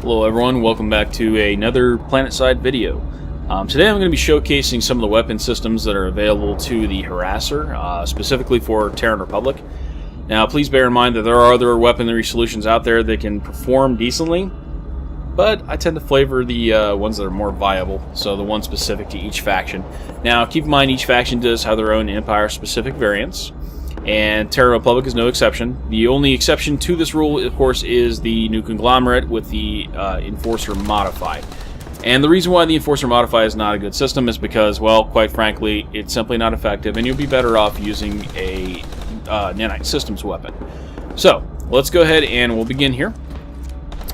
Hello everyone, welcome back to another Planetside video. Today I'm going to be showcasing some of the weapon systems that are available to the Harasser, specifically for Terran Republic. Now please bear in mind that there are other weaponry solutions out there that can perform decently, but I tend to favor the ones that are more viable, so the ones specific to each faction. Now keep in mind each faction does have their own Empire-specific variants, and Terran Republic is no exception. The only exception to this rule, of course, is the new conglomerate with the Enforcer Modified. And the reason why the Enforcer Modified is not a good system is because, well, quite frankly, it's simply not effective, and you'll be better off using a nanite systems weapon. So, let's go ahead and we'll begin here.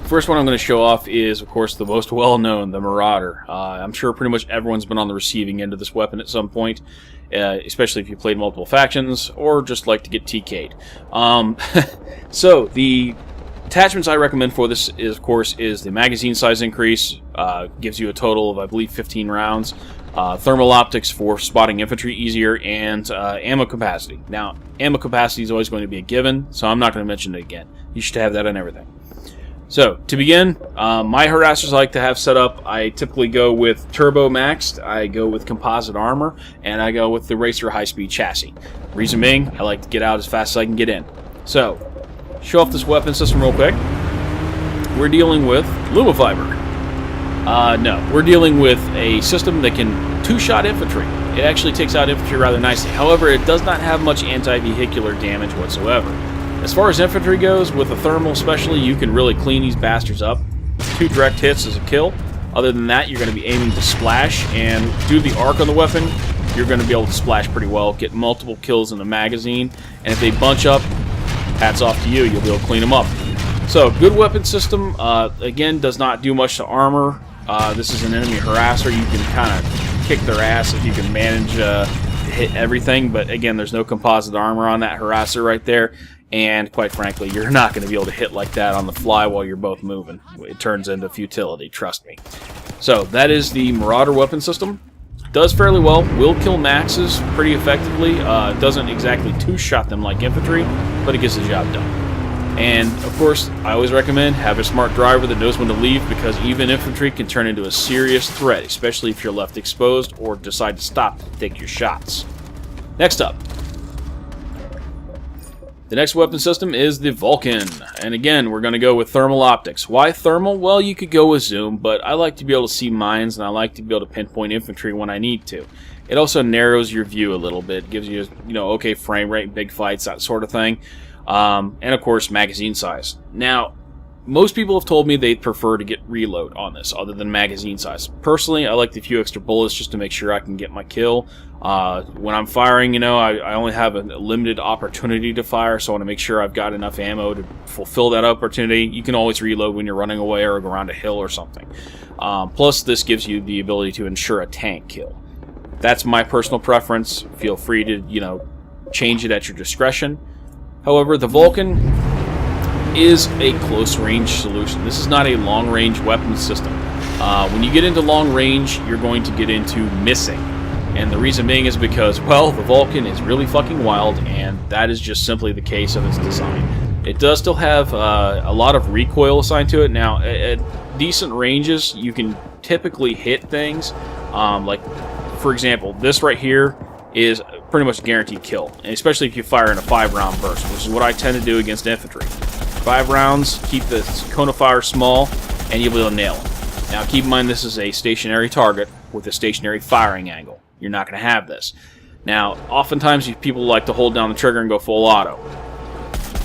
First one I'm going to show off is, of course, the most well-known, the Marauder. I'm sure pretty much everyone's been on the receiving end of this weapon at some point, especially if you played multiple factions or just like to get TK'd. So, the attachments I recommend for this, is, of course, is the magazine size increase. Gives you a total of, I believe, 15 rounds. Thermal optics for spotting infantry easier, and ammo capacity. Now, ammo capacity is always going to be a given, so I'm not going to mention it again. You should have that on everything. So, to begin, my harassers I like to have set up. I typically go with Turbo Maxed, I go with Composite Armor, and I go with the Racer High-Speed Chassis. Reason being, I like to get out as fast as I can get in. So, show off this weapon system real quick. We're dealing with Lumifiber. No, we're dealing with a system that can two-shot infantry. It actually takes out infantry rather nicely. However, it does not have much anti-vehicular damage whatsoever. As far as infantry goes, with a thermal especially, you can really clean these bastards up. 2 direct hits is a kill. Other than that, you're going to be aiming to splash, and due to the arc on the weapon, you're going to be able to splash pretty well, get multiple kills in the magazine, and if they bunch up, hats off to you, you'll be able to clean them up. So, good weapon system, again, does not do much to armor. This is an enemy harasser. You can kind of kick their ass if you can manage to hit everything, but again, there's no composite armor on that harasser right there. And quite frankly, you're not going to be able to hit like that on the fly while you're both moving. It turns into futility, trust me. So, that is the Marauder weapon system. Does fairly well, will kill maxes pretty effectively. Doesn't exactly two-shot them like infantry, but it gets the job done. And, of course, I always recommend have a smart driver that knows when to leave, because even infantry can turn into a serious threat, especially if you're left exposed or decide to stop to take your shots. Next up. The next weapon system is the Vulcan, and again, we're going to go with thermal optics. Why thermal? Well, you could go with zoom, but I like to be able to see mines, and I like to be able to pinpoint infantry when I need to. It also narrows your view a little bit, gives you, okay frame rate, big fights, that sort of thing. And of course, magazine size. Now, most people have told me they'd prefer to get reload on this, other than magazine size. Personally, I like the few extra bullets just to make sure I can get my kill. When I'm firing, I only have a limited opportunity to fire, so I want to make sure I've got enough ammo to fulfill that opportunity. You can always reload when you're running away or go around a hill or something. Plus, this gives you the ability to ensure a tank kill. That's my personal preference. Feel free to, change it at your discretion. However, the Vulcan is a close-range solution. This is not a long-range weapon system. When you get into long range, you're going to get into missing. And the reason being is because, well, the Vulcan is really fucking wild, and that is just simply the case of its design. It does still have a lot of recoil assigned to it. Now, at decent ranges, you can typically hit things. Like, for example, this right here is pretty much a guaranteed kill, and especially if you fire in a 5-round burst, which is what I tend to do against infantry. 5 rounds, keep the cone of fire small, and you'll be able to nail them. Now, keep in mind this is a stationary target with a stationary firing angle. You're not going to have this. Now, oftentimes people like to hold down the trigger and go full auto.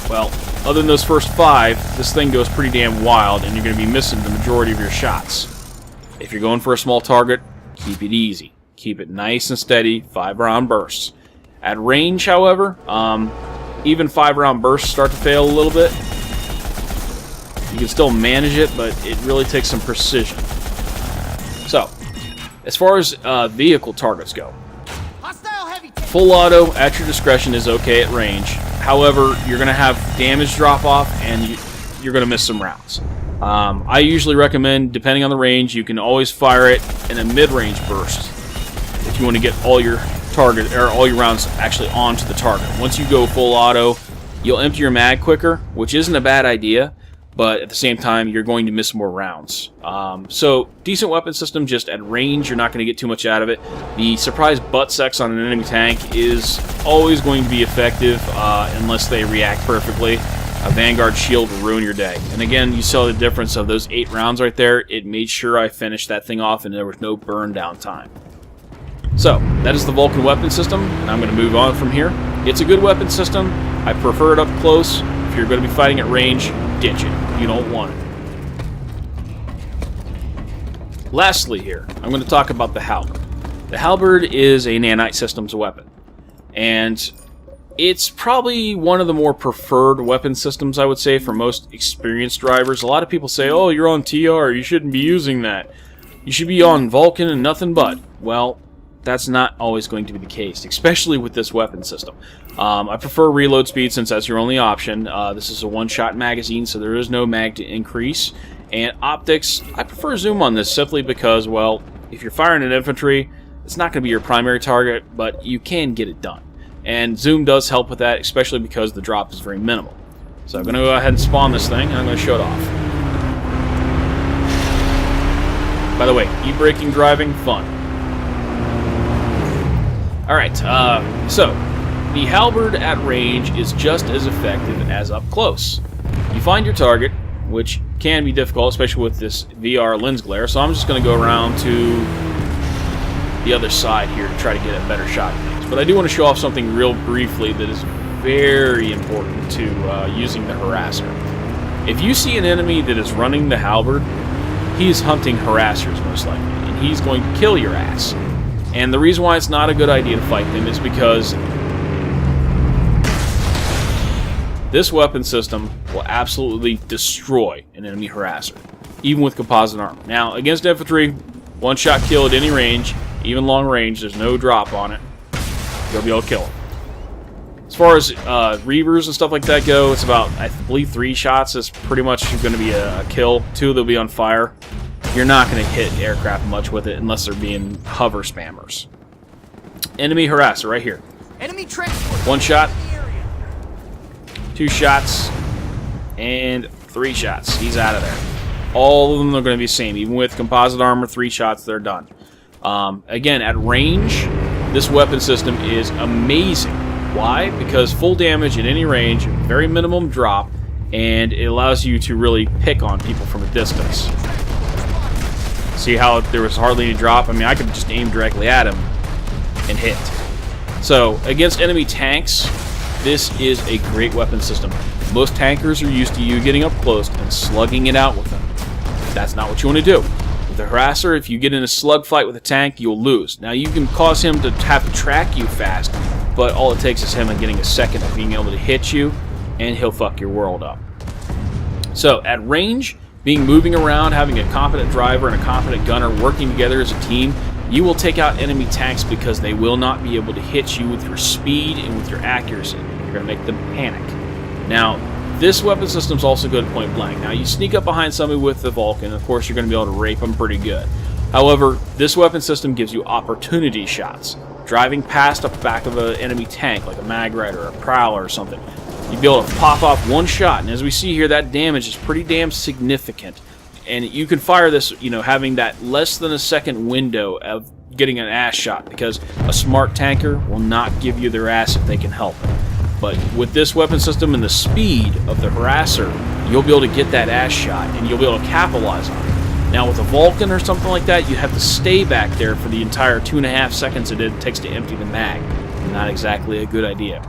Well, other than those first 5, this thing goes pretty damn wild, and you're going to be missing the majority of your shots. If you're going for a small target, keep it easy. Keep it nice and steady, 5-round bursts. At range, however, even 5-round bursts start to fail a little bit. You can still manage it, but it really takes some precision. So, as far as vehicle targets go, full auto at your discretion is okay at range. However, you're going to have damage drop off, and you're going to miss some rounds. I usually recommend, depending on the range, you can always fire it in a mid-range burst if you want to get all your target or all your rounds actually onto the target. Once you go full auto, you'll empty your mag quicker, which isn't a bad idea. but at the same time, you're going to miss more rounds. So, decent weapon system, just at range, you're not going to get too much out of it. The surprise butt sex on an enemy tank is always going to be effective, unless they react perfectly. A Vanguard shield will ruin your day. And again, you saw the difference of those 8 rounds right there. It made sure I finished that thing off and there was no burn down time. So, that is the Vulcan weapon system, and I'm going to move on from here. It's a good weapon system. I prefer it up close. If you're going to be fighting at range, ditch it. You don't want it. Lastly here, I'm going to talk about the Halberd. The Halberd is a nanite systems weapon, and it's probably one of the more preferred weapon systems, I would say, for most experienced drivers. A lot of people say, oh, you're on TR, you shouldn't be using that. You should be on Vulcan and nothing but. Well, that's not always going to be the case, especially with this weapon system. I prefer reload speed since that's your only option. This is a one-shot magazine, so there is no mag to increase. And optics, I prefer zoom on this simply because, well, if you're firing at infantry, it's not going to be your primary target, but you can get it done. And zoom does help with that, especially because the drop is very minimal. So I'm going to go ahead and spawn this thing, and I'm going to show it off. By the way, e-braking driving, fun. Alright, so the Halberd at range is just as effective as up close. You find your target, which can be difficult, especially with this VR lens glare, so I'm just going to go around to the other side here to try to get a better shot at things. But I do want to show off something real briefly that is very important to using the Harasser. If you see an enemy that is running the Halberd, he is hunting Harassers most likely, and he's going to kill your ass. And the reason why it's not a good idea to fight them is because this weapon system will absolutely destroy an enemy Harasser, even with composite armor. Now, against infantry, one-shot kill at any range, even long range, there's no drop on it. You'll be able to kill them. As far as Reavers and stuff like that go, it's about, I believe, 3 shots is pretty much going to be a kill. 2, they'll be on fire. You're not going to hit aircraft much with it unless they're being hover spammers. Enemy Harasser right here. Enemy transport. 1 shot, 2 shots, and 3 shots. He's out of there. All of them are going to be the same. Even with composite armor, 3 shots, they're done. Again, at range, this weapon system is amazing. Why? Because full damage at any range, very minimum drop, and it allows you to really pick on people from a distance. See how there was hardly any drop? I mean, I could just aim directly at him and hit. So, against enemy tanks, this is a great weapon system. Most tankers are used to you getting up close and slugging it out with them. That's not what you want to do. With the Harasser, if you get in a slug fight with a tank, you'll lose. Now, you can cause him to have to track you fast, but all it takes is him getting a second of being able to hit you, and he'll fuck your world up. So, at range, moving around, having a competent driver and a competent gunner working together as a team, you will take out enemy tanks because they will not be able to hit you with your speed and with your accuracy. You're going to make them panic. Now, this weapon system is also good at point blank. Now, you sneak up behind somebody with the Vulcan, of course you're going to be able to rape them pretty good. However, this weapon system gives you opportunity shots. Driving past the back of an enemy tank, like a Mag Rider or a Prowler or something, you'd be able to pop off 1 shot, and as we see here, that damage is pretty damn significant. And you can fire this, you know, having that less than a second window of getting an ass shot, because a smart tanker will not give you their ass if they can help it. But with this weapon system and the speed of the Harasser, you'll be able to get that ass shot, and you'll be able to capitalize on it. Now, with a Vulcan or something like that, you have to stay back there for the entire 2.5 seconds it takes to empty the mag. Not exactly a good idea.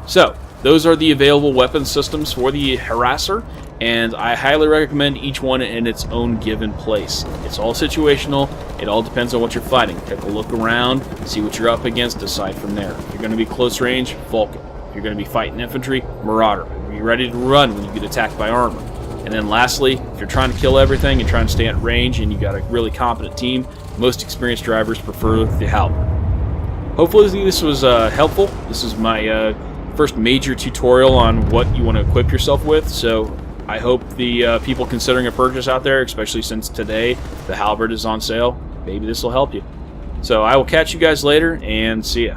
So, those are the available weapon systems for the Harasser, and I highly recommend each one in its own given place. It's all situational. It all depends on what you're fighting. Take a look around, see what you're up against, decide from there. If you're going to be close range, Vulcan. If you're going to be fighting infantry, Marauder. Be ready to run when you get attacked by armor. And then lastly, if you're trying to kill everything and trying to stay at range and you got a really competent team, most experienced drivers prefer the Halberd. Hopefully this was helpful. This is my first major tutorial on what you want to equip yourself with, so I hope the people considering a purchase out there, especially since today the Halberd is on sale, maybe this will help you. So I will catch you guys later, and see ya.